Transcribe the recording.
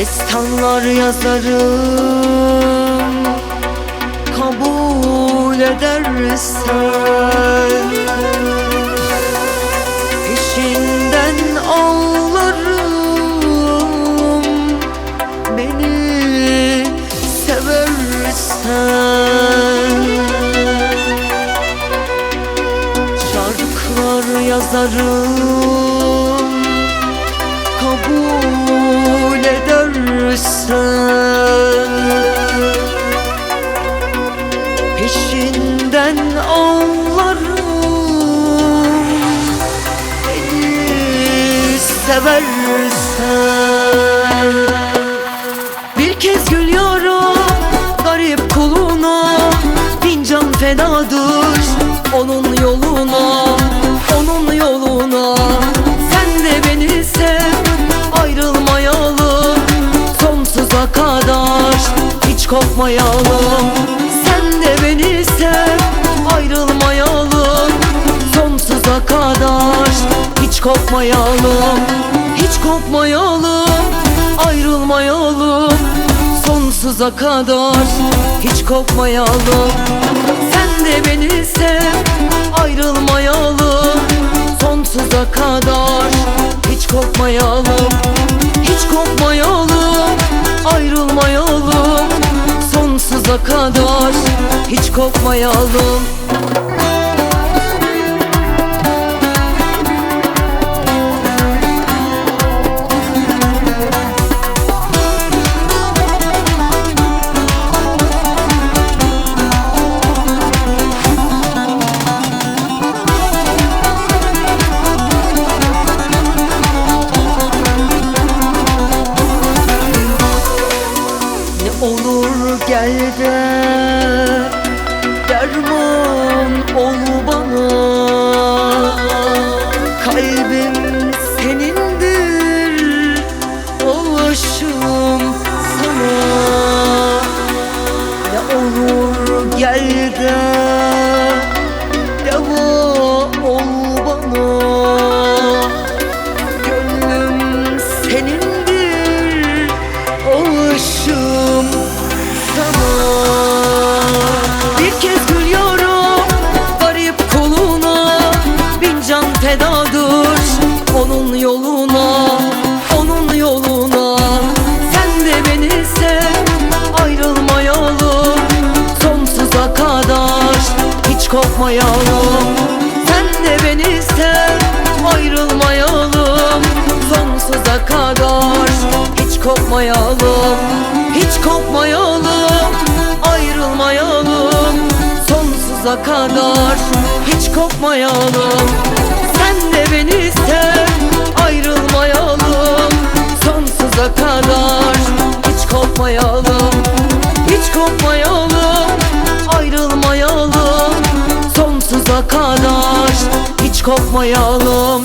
Destanlar yazarım kabul edersen, peşinden ağlarım beni seversen. Şarkılar yazarım kabul edersen, peşinden ağlarım beni seversen. Bir kez gülüyorum garip kuluna, bin can fedadır onun yoluna, onun yoluna. Sen de beni sev, ayrılmayalım sonsuza kadar, hiç kopmayalım. Sen de beni sev, ayrılmayalım sonsuza kadar, hiç kopmayalım, hiç kopmayalım, ayrılmayalım sonsuza kadar, hiç kopmayalım. Sen de beni sev, ayrılmayalım sonsuza kadar, hiç kopmayalım, hiç kopmayalım, ayrılmayalım sonsuza kadar, hiç kopmayalım. Olur gel de derman ol bana, kalbim senindir, aşığım sana. Ne olur gel de deva ol bana, gönlüm senindir, aşığım sana. Bir kez gülüyorum garip kuluna, bin can fedadır onun yoluna, onun yoluna. Sen de beni sev, ayrılmayalım sonsuza kadar, hiç kopmayalım. Sen de beni sev, ayrılmayalım sonsuza kadar, hiç kopmayalım, hiç kopmayalım, ayrılmayalım sonsuza kadar, hiç kopmayalım. Sen de beni sev, ayrılmayalım sonsuza kadar, hiç kopmayalım, hiç kopmayalım, ayrılmayalım sonsuza kadar, hiç kopmayalım.